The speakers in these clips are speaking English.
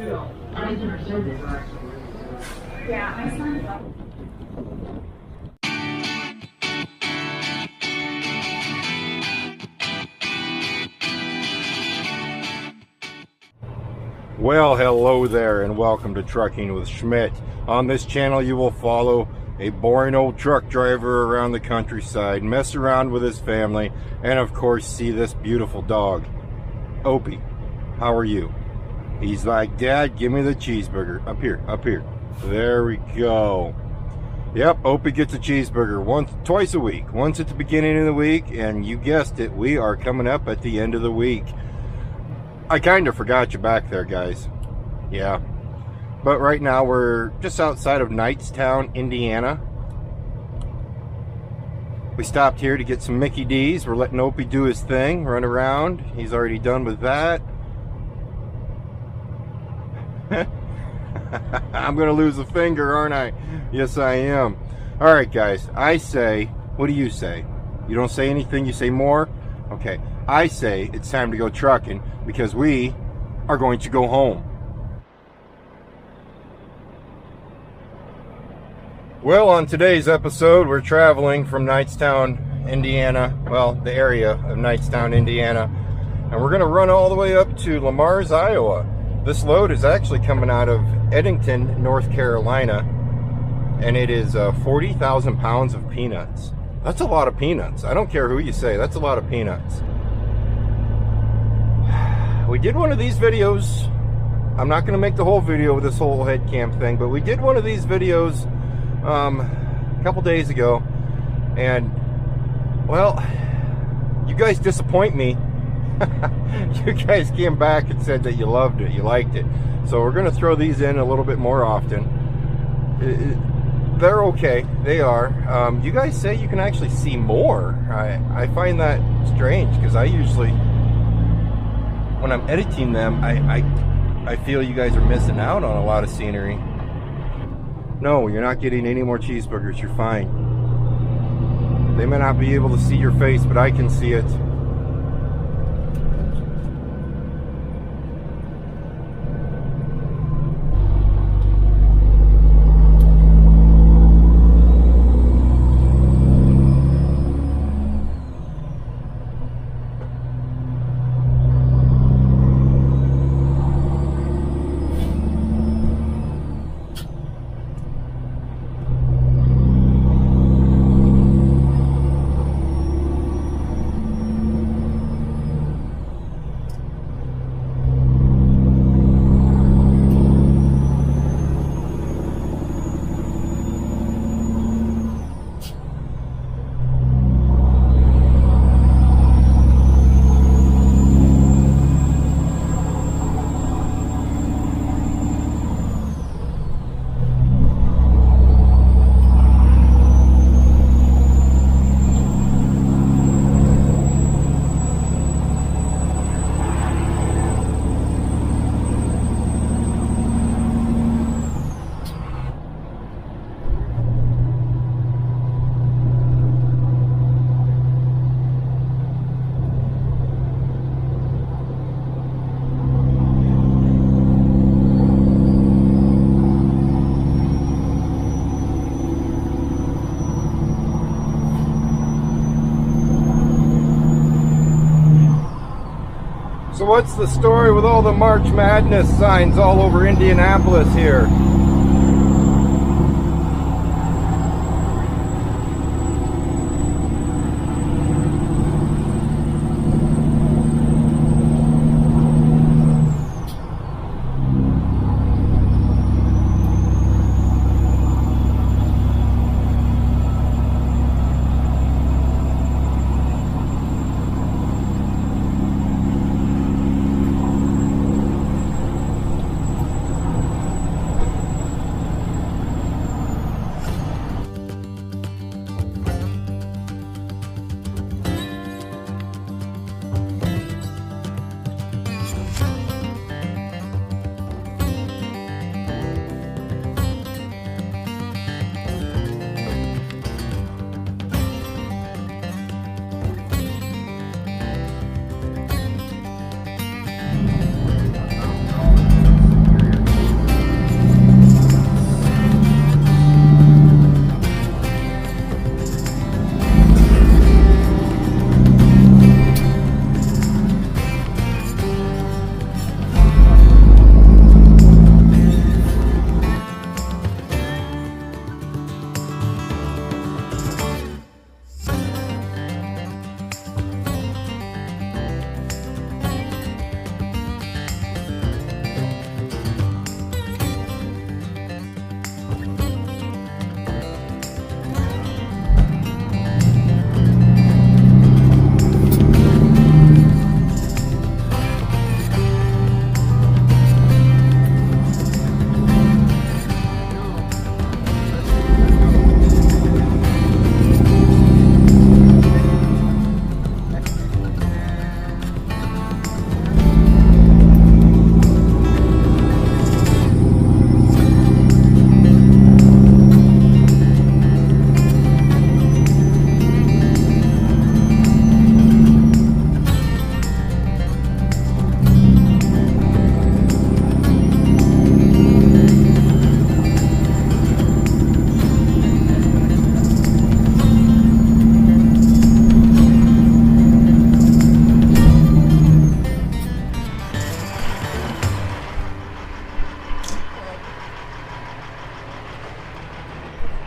Yeah, I signed up. Well, hello there and welcome to Trucking with Schmidt. On this channel you will follow a boring old truck driver around the countryside, mess around with his family, and of course see this beautiful dog. Opie, how are you? He's like, Dad, give me the cheeseburger. Up here, up here. There we go. Yep, Opie gets a cheeseburger twice a week. Once at the beginning of the week, and you guessed it, we are coming up at the end of the week. I kind of forgot you back there, guys. Yeah. But right now we're just outside of Knightstown, Indiana. We stopped here to get some Mickey D's. We're letting Opie do his thing, run around. He's already done with that. I'm going to lose a finger, aren't I? Yes, I am. All right, guys. I say, what do you say? You don't say anything, you say more? Okay. I say it's time to go trucking because we are going to go home. Well, on today's episode, we're traveling from Knightstown, Indiana, well, the area of Knightstown, Indiana, and we're going to run all the way up to Lamar's, Iowa. This load is actually coming out of Eddington, North Carolina, and it is 40,000 pounds of peanuts. That's a lot of peanuts. I don't care who you say, that's a lot of peanuts. We did one of these videos. I'm not going to make the whole video with this whole head cam thing, but we did one of these videos a couple days ago, and well, you guys disappoint me. You guys came back and said that you loved it, you liked it, so we're going to throw these in a little bit more often. They're okay, they are. You guys say you can actually see more. I find that strange because I usually, when I'm editing them, I feel you guys are missing out on a lot of scenery. No, you're not getting any more cheeseburgers, you're fine. They may not be able to see your face, but I can see it. So what's the story with all the March Madness signs all over Indianapolis here?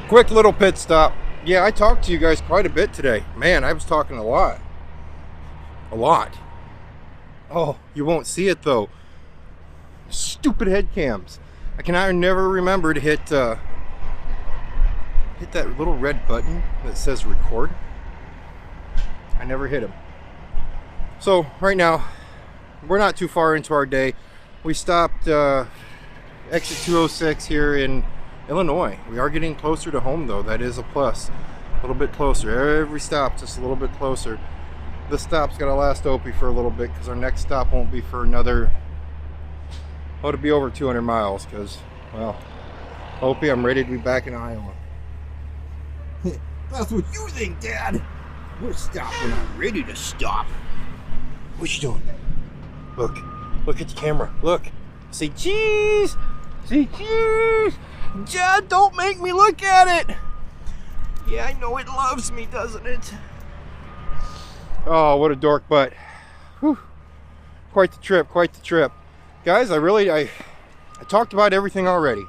Quick little pit stop. Yeah, I talked to you guys quite a bit today. Man, I was talking a lot. A lot. Oh, you won't see it though. Stupid head cams. I never remember to hit that little red button that says record. I never hit them. So right now, we're not too far into our day. We stopped exit 206 here in Illinois. We are getting closer to home though. That is a plus. A little bit closer. Every stop just a little bit closer. This stop's gonna last Opie for a little bit because our next stop won't be for another, oh, it'll be over 200 miles because, well, Opie, I'm ready to be back in Iowa. That's what you think, Dad. We're stopping. I'm ready to stop. What you doing? Look. Look at the camera. Look. Say cheese. Say cheese. Dad, don't make me look at it. Yeah, I know it loves me, doesn't it? Oh, what a dork butt. Whew. Quite the trip, quite the trip. Guys, I talked about everything already.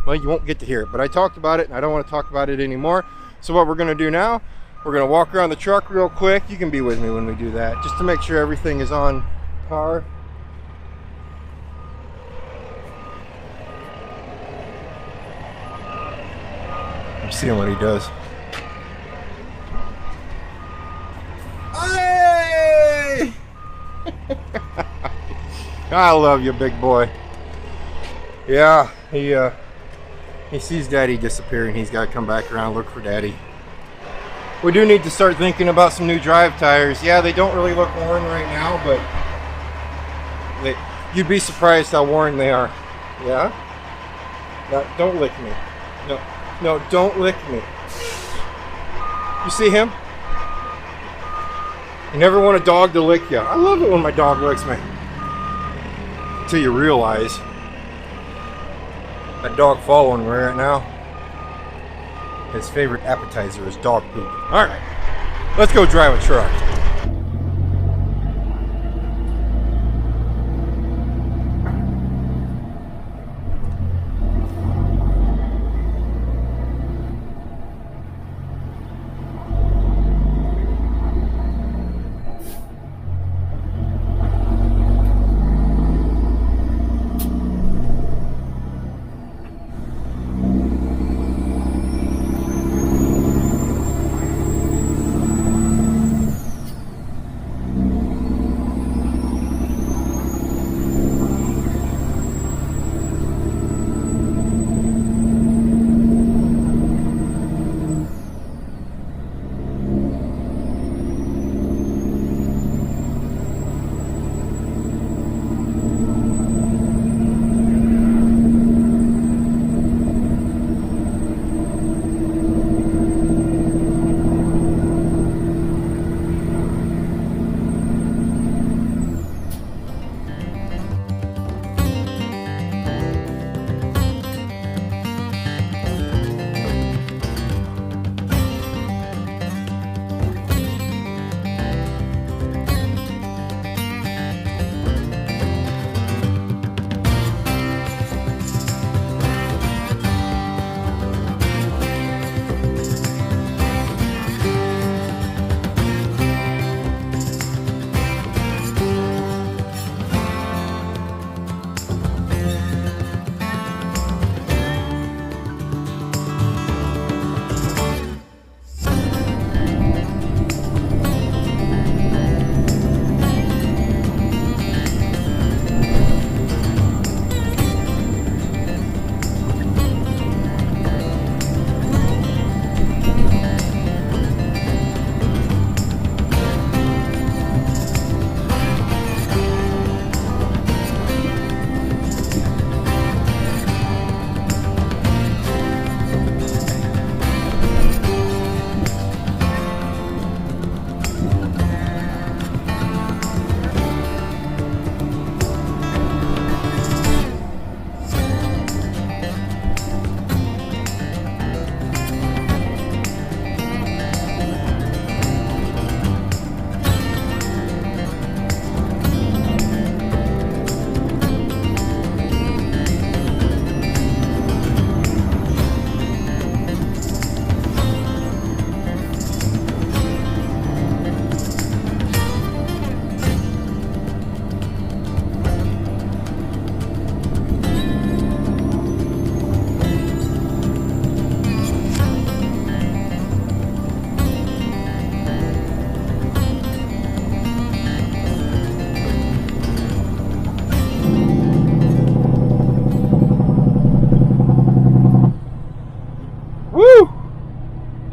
Well, you won't get to hear it, but I talked about it and I don't want to talk about it anymore. So what we're gonna do now, we're gonna walk around the truck real quick. You can be with me when we do that, just to make sure everything is on par. I'm seeing what he does. Hey! I love you, big boy. Yeah, he sees Daddy disappearing. He's got to come back around, look for Daddy. We do need to start thinking about some new drive tires. Yeah, they don't really look worn right now, but you'd be surprised how worn they are. Yeah? No, don't lick me. No, don't lick me. You see him? You never want a dog to lick you. I love it when my dog licks me. Until you realize that dog following me right now, his favorite appetizer is dog poop. Alright, let's go drive a truck.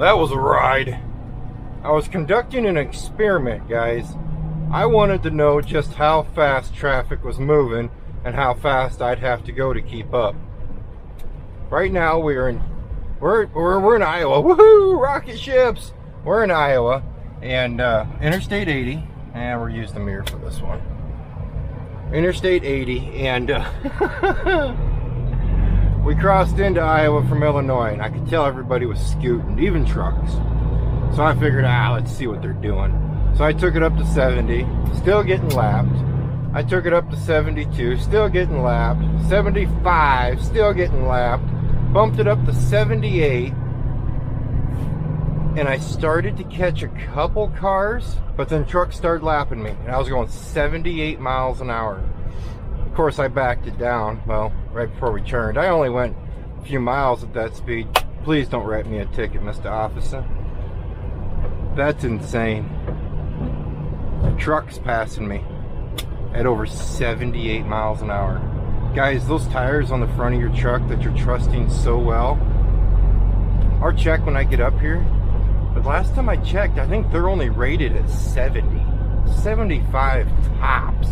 That was a ride. I was conducting an experiment, guys. I wanted to know just how fast traffic was moving and how fast I'd have to go to keep up. Right now we're in Iowa. Woohoo! Rocket ships! We're in Iowa and Interstate 80, and we're using the mirror for this one. Interstate 80, and we crossed into Iowa from Illinois, and I could tell everybody was scooting, even trucks. So I figured, let's see what they're doing. So I took it up to 70, still getting lapped. I took it up to 72, still getting lapped. 75, still getting lapped. Bumped it up to 78. And I started to catch a couple cars, but then trucks started lapping me. And I was going 78 miles an hour. Of course, I backed it down, well, right before we turned. I only went a few miles at that speed. Please don't write me a ticket, Mr. Officer. That's insane. Trucks passing me at over 78 miles an hour. Guys, those tires on the front of your truck that you're trusting so well are checked when I get up here. But last time I checked, I think they're only rated at 70. 75 tops.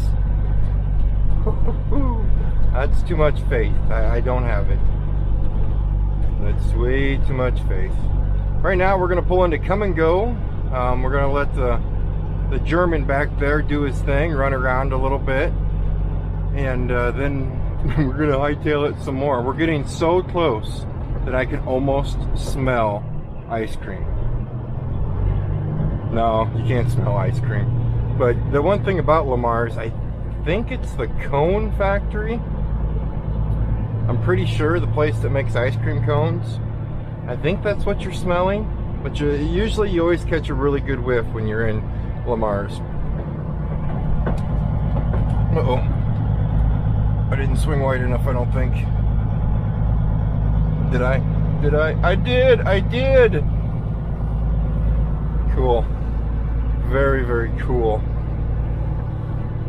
That's too much faith. I don't have it. That's way too much faith. Right now we're going to pull into Come and Go. We're going to let the German back there do his thing, run around a little bit, and then we're going to hightail it some more. We're getting so close that I can almost smell ice cream. No, you can't smell ice cream. But the one thing about Lamar's, I think it's the cone factory. I'm pretty sure the place that makes ice cream cones. I think that's what you're smelling. But usually you always catch a really good whiff when you're in Lamar's. Uh-oh. I didn't swing wide enough, I don't think. Did I? Did I? I did! I did! Cool. Very, very cool.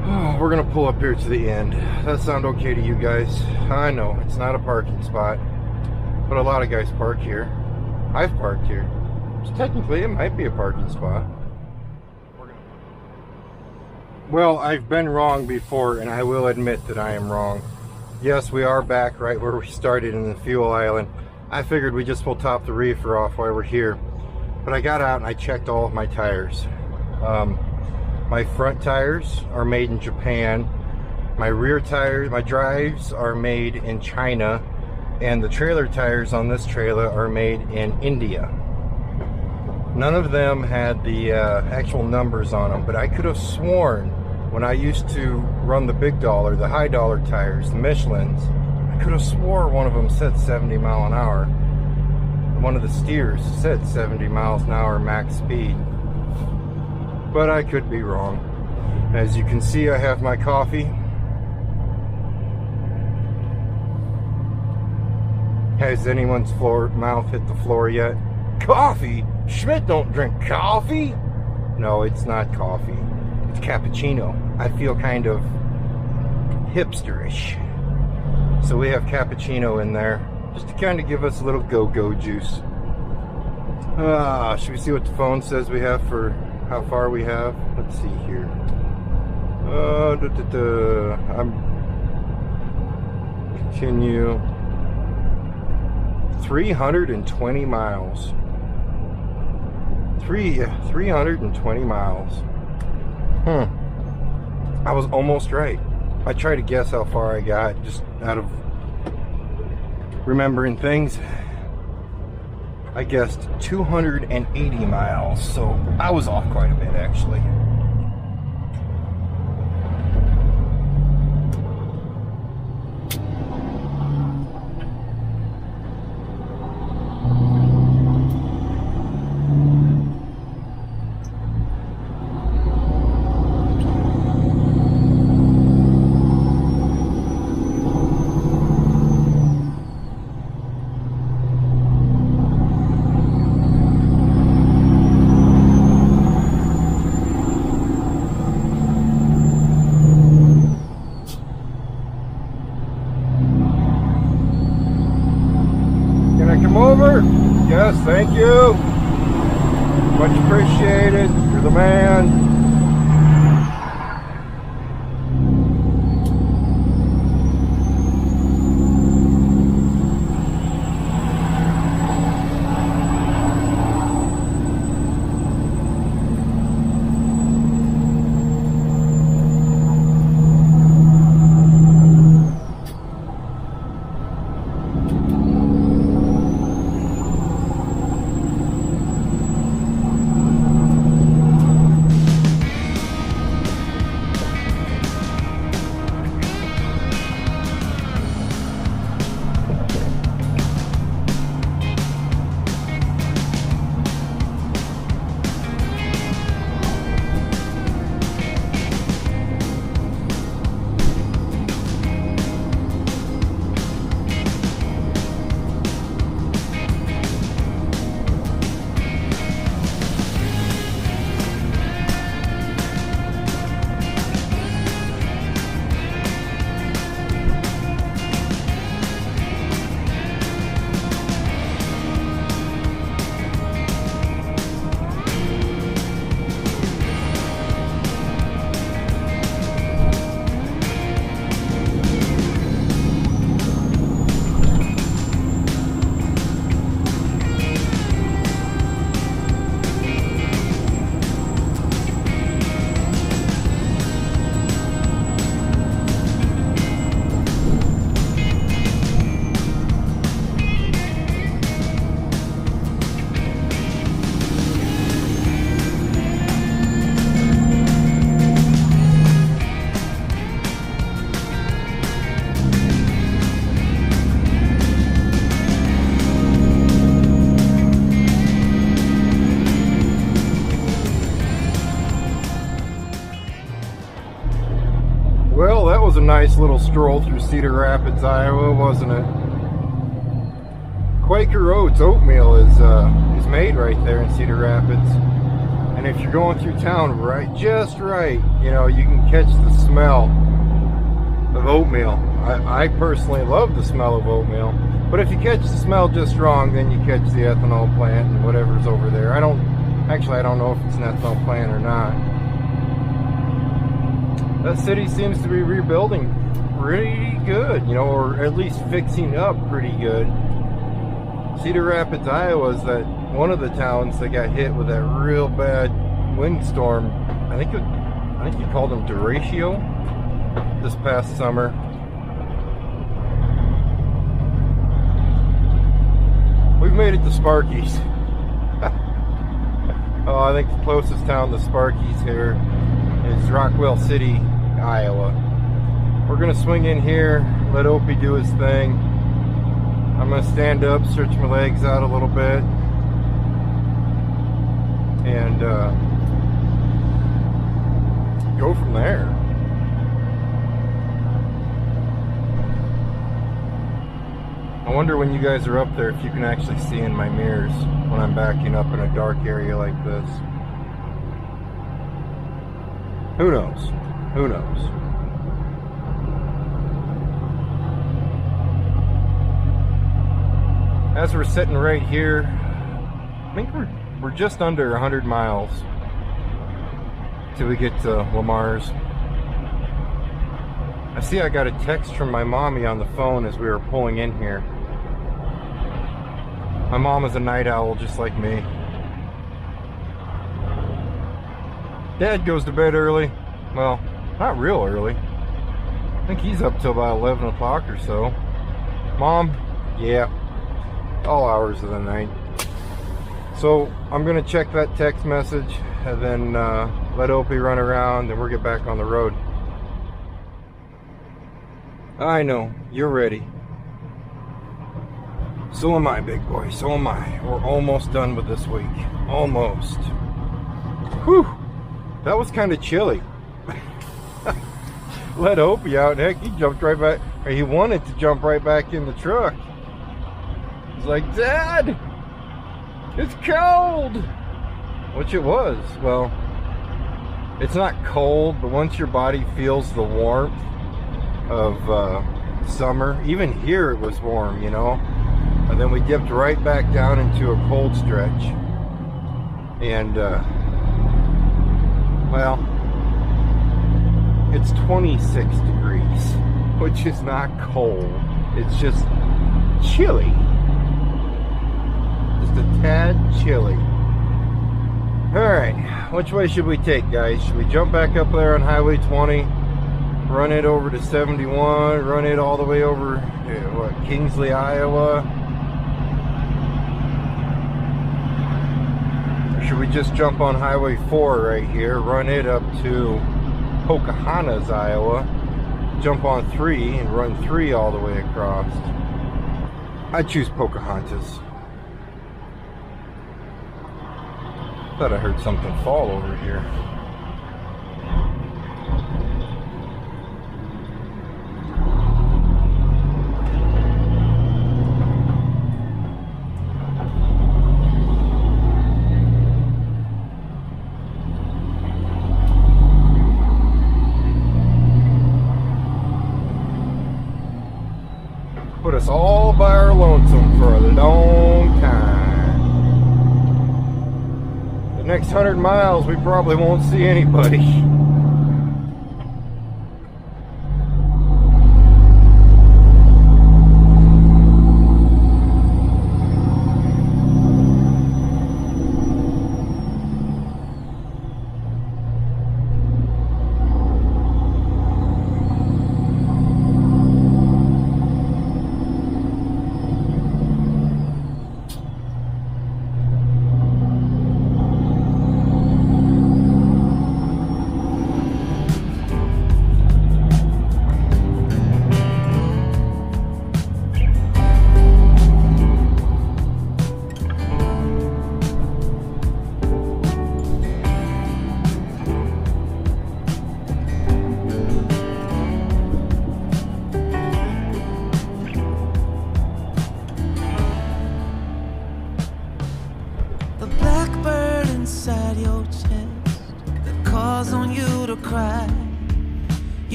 Oh, we're gonna pull up here to the end. Does that sound okay to you guys? I know, it's not a parking spot, but a lot of guys park here. I've parked here. So technically, it might be a parking spot. Well, I've been wrong before, and I will admit that I am wrong. Yes, we are back right where we started in the fuel island. I figured we just will top the reefer off while we're here. But I got out and I checked all of my tires. My front tires are made in Japan. My rear tires, my drives are made in China. And the trailer tires on this trailer are made in India. None of them had the actual numbers on them, but I could have sworn when I used to run the big dollar, the high dollar tires, the Michelins, I could have swore one of them said 70 mile an hour. One of the steers said 70 miles an hour max speed. But I could be wrong. As you can see, I have my coffee. Has anyone's mouth hit the floor yet? Coffee? Schmidt don't drink coffee. No, it's not coffee. It's cappuccino. I feel kind of hipsterish. So we have cappuccino in there, just to kind of give us a little go-go juice. Should we see what the phone says we have for how far we have? Let's see here. Continue. 320 miles. 320 miles. I was almost right. I tried to guess how far I got just out of remembering things. I guessed 280 miles, so I was off quite a bit actually. Come over. Yes, thank you. Much appreciated. You're the man. Well, that was a nice little stroll through Cedar Rapids, Iowa, wasn't it? Quaker Oats oatmeal is made right there in Cedar Rapids. And if you're going through town just right, you know, you can catch the smell of oatmeal. I personally love the smell of oatmeal. But if you catch the smell just wrong, then you catch the ethanol plant and whatever's over there. I don't know if it's an ethanol plant or not. That city seems to be rebuilding pretty good, you know, or at least fixing up pretty good. Cedar Rapids, Iowa is that one of the towns that got hit with that real bad windstorm. I think you called them derecho this past summer. We've made it to Sparky's. Oh, I think the closest town to Sparky's here is Rockwell City, Iowa. We're gonna swing in here, let Opie do his thing. I'm gonna stand up, stretch my legs out a little bit, and go from there. I wonder when you guys are up there if you can actually see in my mirrors when I'm backing up in a dark area like this. Who knows? Who knows? As we're sitting right here, I think we're just under 100 miles till we get to Lamar's. I see I got a text from my mommy on the phone as we were pulling in here. My mom is a night owl just like me. Dad goes to bed early. Well, not real early. I think he's up till about 11 o'clock or so. Mom, yeah, all hours of the night. So I'm gonna check that text message and then let Opie run around and we'll get back on the road. I know, you're ready. So am I, big boy, so am I. We're almost done with this week. Almost. Whew, that was kind of chilly. Let Opie out, heck, he jumped right back, or he wanted to jump right back in the truck. He's like, Dad, it's cold. Which it was. Well, it's not cold, but once your body feels the warmth of summer, even here it was warm, you know, and then we dipped right back down into a cold stretch. And well, it's 26 degrees, which is not cold, it's just chilly, just a tad chilly. Alright, which way should we take, guys? Should we jump back up there on Highway 20, run it over to 71, run it all the way over Kingsley, Iowa? Or should we just jump on Highway 4 right here, run it up to Pocahontas, Iowa, jump on 3 and run 3 all the way across? I choose Pocahontas. Thought I heard something fall over here. Put us all by our lonesome for a long time. The next 100 miles we probably won't see anybody.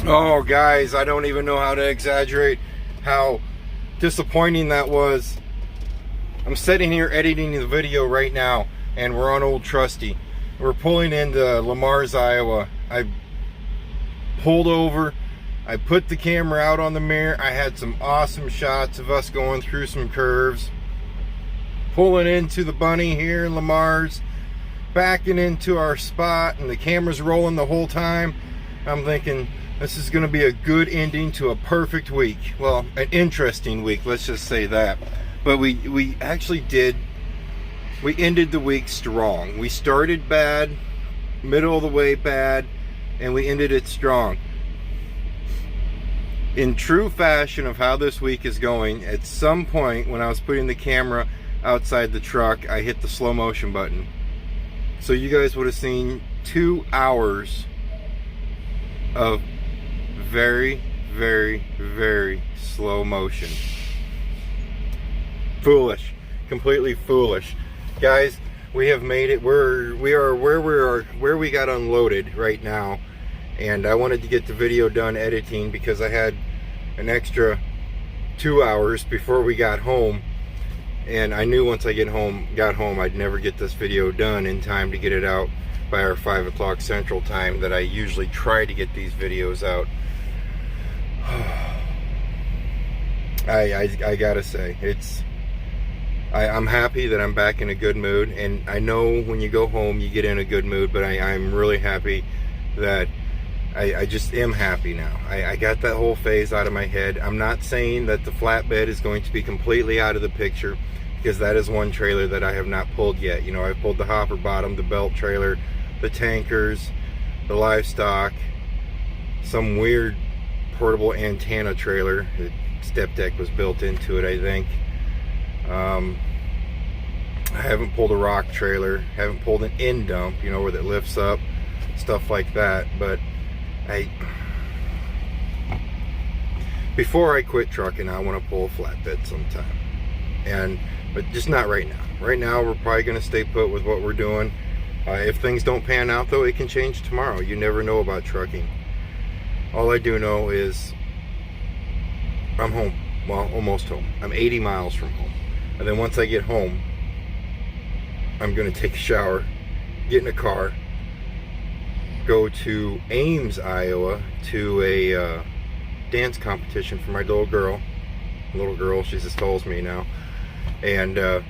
Oh guys, I don't even know how to exaggerate how disappointing that was. I'm sitting here editing the video right now and we're on Old Trusty. We're pulling into Lamar's, Iowa. I pulled over, I put the camera out on the mirror. I had some awesome shots of us going through some curves, pulling into the bunny here in Lamar's, backing into our spot, and the camera's rolling the whole time. I'm thinking, this is going to be a good ending to a perfect week. Well, an interesting week, let's just say that. But we actually did. We ended the week strong. We started bad, middle of the way bad, and we ended it strong. In true fashion of how this week is going, at some point when I was putting the camera outside the truck, I hit the slow motion button. So you guys would have seen 2 hours of very, very, very slow motion. Foolish, completely foolish, guys. We have made it. We are where we got unloaded right now, and I wanted to get the video done editing because I had an extra 2 hours before we got home, and I knew once I got home I'd never get this video done in time to get it out by our 5 o'clock Central Time that I usually try to get these videos out. I gotta say, I'm happy that I'm back in a good mood, and I know when you go home you get in a good mood, but I'm really happy that I just am happy now. I got that whole phase out of my head. I'm not saying that the flatbed is going to be completely out of the picture, because that is one trailer that I have not pulled yet. You know, I've pulled the hopper bottom, the belt trailer, the tankers, the livestock, some weird portable antenna trailer. The step deck was built into it, I think. I haven't pulled a rock trailer, haven't pulled an end dump, you know, where that lifts up, stuff like that. But before I quit trucking, I want to pull a flatbed sometime, but just not right now. Right now we're probably going to stay put with what we're doing. If things don't pan out though, it can change tomorrow. You never know about trucking. All I do know is I'm home. Well, almost home. I'm 80 miles from home. And then once I get home, I'm gonna take a shower, get in a car, go to Ames, Iowa, to a dance competition for my little girl. She's as tall as me now, and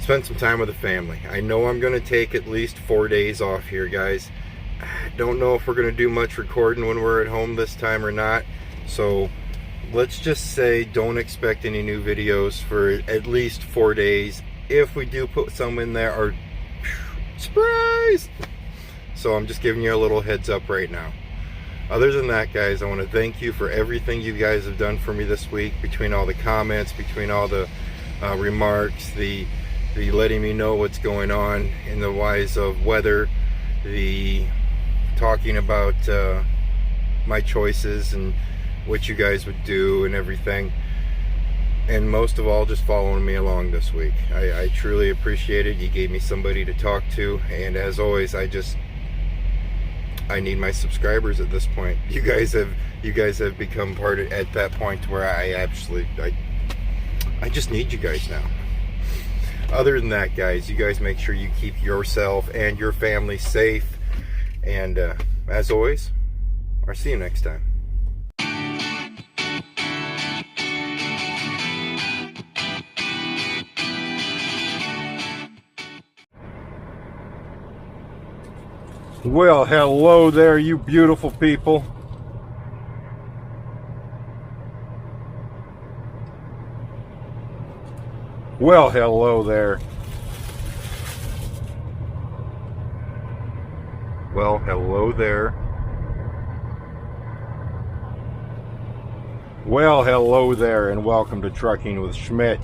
spend some time with the family. I know I'm gonna take at least 4 days off here, guys. I don't know if we're gonna do much recording when we're at home this time or not, so let's just say don't expect any new videos for at least 4 days. If we do put some in there, or surprise! So I'm just giving you a little heads up right now. Other than that, guys, I want to thank you for everything you guys have done for me this week, between all the comments, between all the remarks, the letting me know what's going on in the wise of weather, the talking about my choices and what you guys would do and everything, and most of all, just following me along this week. I truly appreciate it. You gave me somebody to talk to, and as always, I need my subscribers at this point. You guys have become part of, at that point where I just need you guys now. Other than that, guys, you guys make sure you keep yourself and your family safe, and as always, I'll see you next time. Well, hello there, you beautiful people. Well, hello there. Well, hello there. Well, hello there, and welcome to Trucking with Schmidt.